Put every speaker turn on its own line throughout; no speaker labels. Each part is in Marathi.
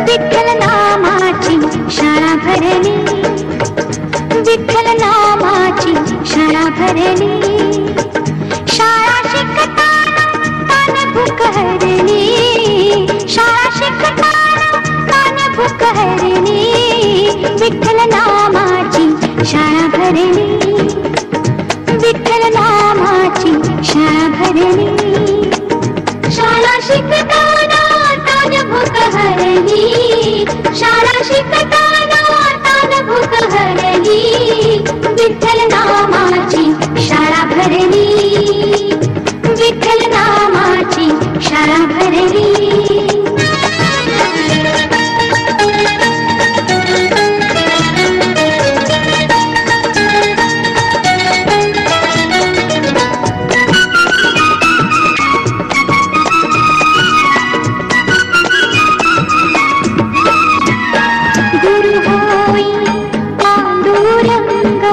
विठ्ठल नामाची शाळा भरली, विठ्ठल नामाची शाळा भरली, शाळा शिकताना तान भूक हरली, शाळा शिकताना तान भूक हरली, विठ्ठल नामाची शाळा भरली, विठ्ठल नामाची शाळा भरली, शाळा शिकताना तान भूक हरली, शाळा शिकताना तान भूक हरली, विठ्ठल नामाची शाळा भरली, विठ्ठल नामाची शाळा भरली. गुरु होई पांडुरंग,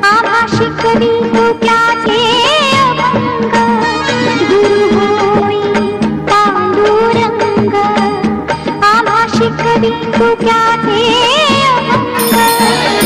आम्हा शिकवितो त्याचे अभंग, गुरु होई पांडुरंग, आम्हा शिकवितो त्याचे अभंग.